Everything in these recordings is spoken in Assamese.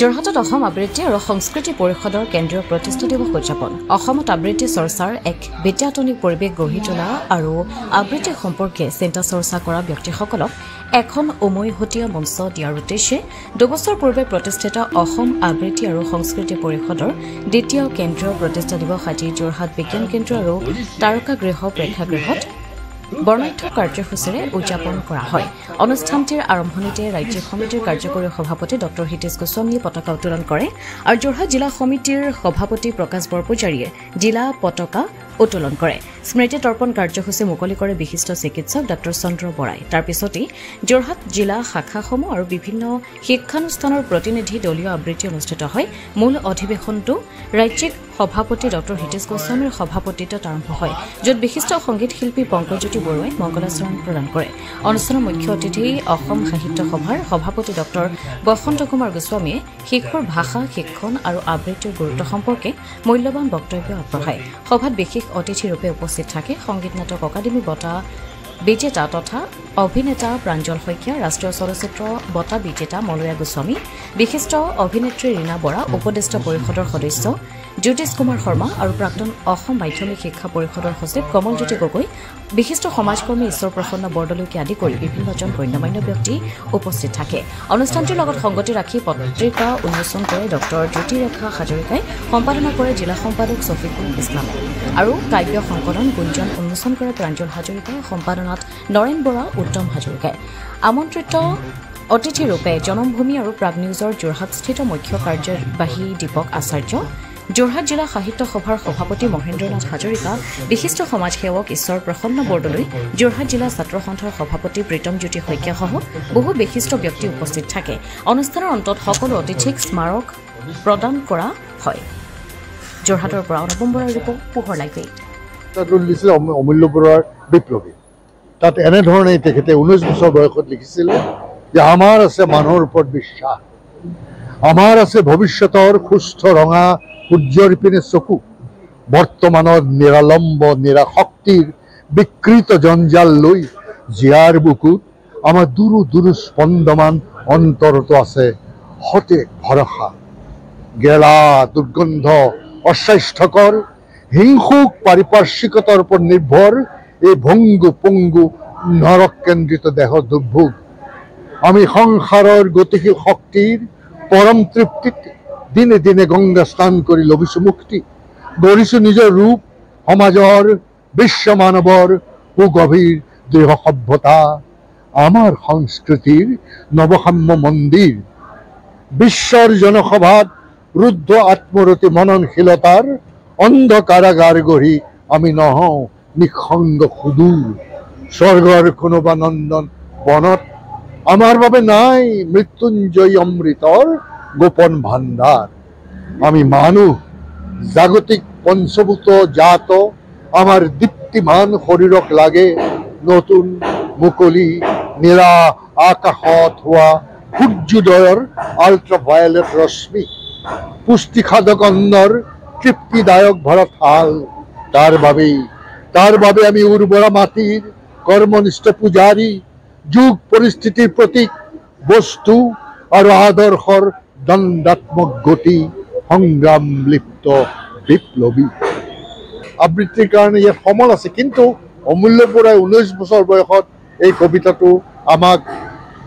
যোৰহাটত অসম আবৃত্তি আৰু সংস্কৃতি পৰিষদৰ কেন্দ্ৰীয় প্ৰতিষ্ঠা দিৱস উদযাপন অসমত আবৃত্তি চৰ্চাৰ এক বিদ্যাতনিক পৰিৱেশ গঢ়ি তোলা আৰু আবৃত্তি সম্পৰ্কে চিন্তা চৰ্চা কৰা ব্যক্তিসকলক এখন উমৈহতীয়া মঞ্চ দিয়াৰ উদ্দেশ্যে 2 বছৰ পূৰ্বে প্ৰতিষ্ঠিত অসম আবৃত্তি আৰু সংস্কৃতি পৰিষদৰ দ্বিতীয় কেন্দ্ৰীয় প্ৰতিষ্ঠা দিৱস আজি যোৰহাট বিজ্ঞান কেন্দ্ৰ আৰু তাৰকাগৃহ প্ৰেক্ষাগৃহত বৰ্ণাঢ্য কাৰ্যসূচীৰে উদযাপন কৰা হয়। অনুষ্ঠানটিৰ আৰম্ভণিতে ৰাজ্যিক সমিতিৰ কাৰ্যকৰী সভাপতি ড হিতেশ গোস্বামীয়ে পতাকা উত্তোলন কৰে আৰু যোৰহাট জিলা সমিতিৰ সভাপতি প্ৰকাশ বৰপূজাৰীয়ে জিলা পতাকা উত্তোলন কৰে। স্মৃতি তৰ্পণ কাৰ্যসূচী মুকলি কৰে বিশিষ্ট চিকিৎসক ড চন্দ্ৰ বৰাই। তাৰ পিছতেই যোৰহাট জিলা শাখাসমূহ আৰু বিভিন্ন শিক্ষানুষ্ঠানৰ প্ৰতিনিধি দলীয় আবৃত্তি অনুষ্ঠিত হয়। মূল অধিৱেশনটো ৰাজ্যিক সভাপতি ড হিতেশ গোস্বামীৰ সভাপতিত্বত আৰম্ভ হয়, য'ত বিশিষ্ট সংগীত শিল্পী পংকজ্যোতি বৰুৱাই মংগলাচৰণ প্ৰদান কৰে। অনুষ্ঠানৰ মুখ্য অতিথি অসম সাহিত্য সভাৰ সভাপতি ড বসন্ত কুমাৰ গোস্বামীয়ে শিশুৰ ভাষা শিক্ষণ আৰু আবৃত্তিৰ গুৰুত্ব সম্পৰ্কে মূল্যৱান বক্তব্য আগবঢ়ায়। সভাত বিশেষ অতিথিৰূপে উপস্থিত থাকে সংগীত নাটক অকাডেমী বঁটা বিজেতা তথা অভিনেতা প্ৰাঞ্জল শইকীয়া, ৰাষ্ট্ৰীয় চলচ্চিত্ৰ বঁটা বিজেতা মলয়া গোস্বামী, বিশিষ্ট অভিনেত্ৰী ৰীণা বৰা, উপদেষ্টা পৰিষদৰ সদস্য জ্যোতিষ কুমাৰ শৰ্মা আৰু প্ৰাক্তন অসম মাধ্যমিক শিক্ষা পৰিষদৰ সচিব কমলজ্যোতি গগৈ, বিশিষ্ট সমাজকৰ্মী ঈশ্বৰ প্ৰসন্ন বৰদলৈকে আদি কৰি বিভিন্নজন গণ্যমান্য ব্যক্তি উপস্থিত থাকে। অনুষ্ঠানটিৰ লগত সংগতি ৰাখি পত্ৰিকা উন্মোচন কৰে ড জ্যোতিৰেখা হাজৰিকাই, সম্পাদনা কৰে জিলা সম্পাদক ছফিকুল ইছলামে আৰু কাব্য সংকলন গুঞ্জন উন্মোচন কৰে প্ৰাঞ্জল হাজৰিকাই, সম্পাদনাত নৰেন বৰা, উত্তম হাজৰিকাই। আমন্ত্ৰিত অতিথিৰূপে জনমভূমি আৰু প্ৰাগ নিউজৰ যোৰহাটস্থিত মুখ্য কাৰ্যবাহী দীপক আচাৰ্য, যোৰহাট জিলা সাহিত্য সভাৰ সভাপতি মহেন্দ্ৰনাথ হাজৰিকা, বিশিষ্ট সমাজসেৱক ঈশ্বৰ প্ৰসন্ন বৰদলৈ, যোৰহাট জিলা ছাত্ৰ সন্থাৰ সভাপতি প্ৰীতম জ্যোতি শইকীয়াসহ বহু বিশিষ্ট ব্যক্তি উপস্থিত থাকে। অনুষ্ঠানৰ অন্তত সকলো অতিথিক স্মাৰক প্ৰদান কৰা হয়। যোৰহাটৰ পৰা অনুপম বৰাৰ ৰিপৰ্ট, পোহৰ লাইভ। লিখিছিলে অমূল্য বৰুৱাৰ বিপ্লৱী। তাত এনেধৰণে তেখেতে 19 বছৰ বয়সত লিখিছিলে যে আমাৰ আছে মানুহৰ ওপৰত বিশ্বাস, আমাৰ আছে ভৱিষ্যতৰ সুস্থ ৰঙা সূৰ্যৰ পিনে চকু, বৰ্তমানৰ নিৰালম্ব নিৰাশক্তিৰ বিকৃত জঞ্জাল লৈ জীয়াৰ বুকুত আমাৰ দুৰু দুৰু স্পন্দমান অন্তৰতো আছে সতেজ ভৰসা। গেলা দুৰ্গন্ধ অস্বাস্থ্যকৰ হিংসুক পাৰিপাৰ্শ্বিকতাৰ ওপৰত নিৰ্ভৰ এই ভংগু পংগু নৰকেন্দ্ৰিত দেহৰ দুৰ্ভোগ আমি সংসাৰৰ গতিশীল শক্তিৰ পৰম তৃপ্তিত দিনে দিনে গংগা স্নান কৰি লভিছো মুক্তি, গঢ়িছো নিজৰ ৰূপ সমাজৰ বিশ্ব মানৱৰ সুগভীৰ দৃঢ় সভ্যতা। আমাৰ সংস্কৃতিৰ নৱসাম্য মন্দিৰ, বিশ্বৰ জনসভাত ৰুদ্ধ আত্মৰতি মননশীলতাৰ অন্ধ কাৰাগাৰ গঢ়ি আমি নহওঁ নিঃসংগ সুদূৰ স্বৰ্গৰ কোনোবা নন্দন বনত। আমাৰ বাবে নাই মৃত্যুঞ্জয়ী অমৃতৰ গোপন ভাণ্ডাৰ। আমি মানুহ জাগতিক পঞ্চভূত জাত, আমাৰ দীপ্তিমান শৰীৰক লাগে নতুন মুকলি নীলা আকাশত হোৱা সূৰ্যোদয়ৰ আল্ট্ৰাভায়লেট ৰশ্মি, পুষ্টিসাধক অন্নৰ তৃপ্তিদায়ক ভৰা থাল। তাৰ বাবে আমি উৰ্বৰা মাটিৰ কৰ্মনিষ্ঠ পূজাৰী, যুগ পৰিস্থিতিৰ প্ৰতীক বস্তু আৰু আদৰ্শৰ দণ্ডাত্মক গতি সংগ্ৰাম লিপ্ত বিপ্লৱী। আবৃত্তিৰ কাৰণে ইয়াত সমল আছে, কিন্তু অমূল্য বৰাই 19 বছৰ বয়সত এই কবিতাটো আমাক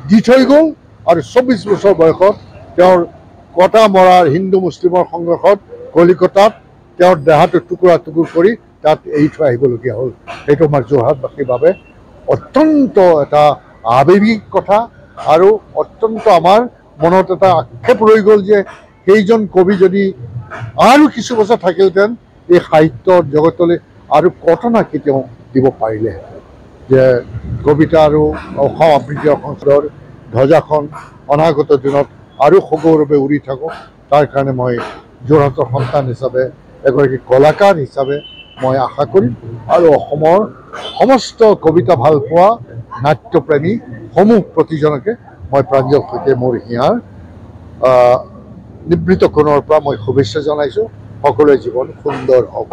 দি থৈ গ'ল আৰু 24 বছৰ বয়সত তেওঁৰ কটা মৰাৰ হিন্দু মুছলিমৰ সংঘৰ্ষত কলিকতাত তেওঁৰ দেহাটো টুকুৰা টুকুৰ কৰি তাত এৰি থৈ আহিবলগীয়া হ'ল। সেইটো আমাৰ যোৰহাটবাসীৰ বাবে অত্যন্ত এটা আৱেগিক কথা আৰু অত্যন্ত আমাৰ মনত এটা আক্ষেপ ৰৈ গ'ল যে সেইজন কবি যদি আৰু কিছু বছৰ থাকিলহেঁতেন এই সাহিত্যৰ জগতলৈ আৰু ঘটনা কেতিয়াও দিব পাৰিলেহেঁতেন। যে কবিতা আৰু অসম আবৃত্তি সংসদৰ ধ্বজাখন অনাগত দিনত আৰু সগৌৰৱে উৰি থাকক, তাৰ কাৰণে মই যোৰহাটৰ সন্তান হিচাপে এগৰাকী কলাকাৰ হিচাপে মই আশা কৰিম আৰু অসমৰ সমস্ত কবিতা ভাল পোৱা নাট্যপ্ৰেমী সমূহ প্ৰতিজনকে মই প্ৰাঞ্জল শইকীয়াই মোৰ হিয়াৰ নিবৃত কোণৰ পৰা মই শুভেচ্ছা জনাইছোঁ। সকলোৰে জীৱন সুন্দৰ হওক।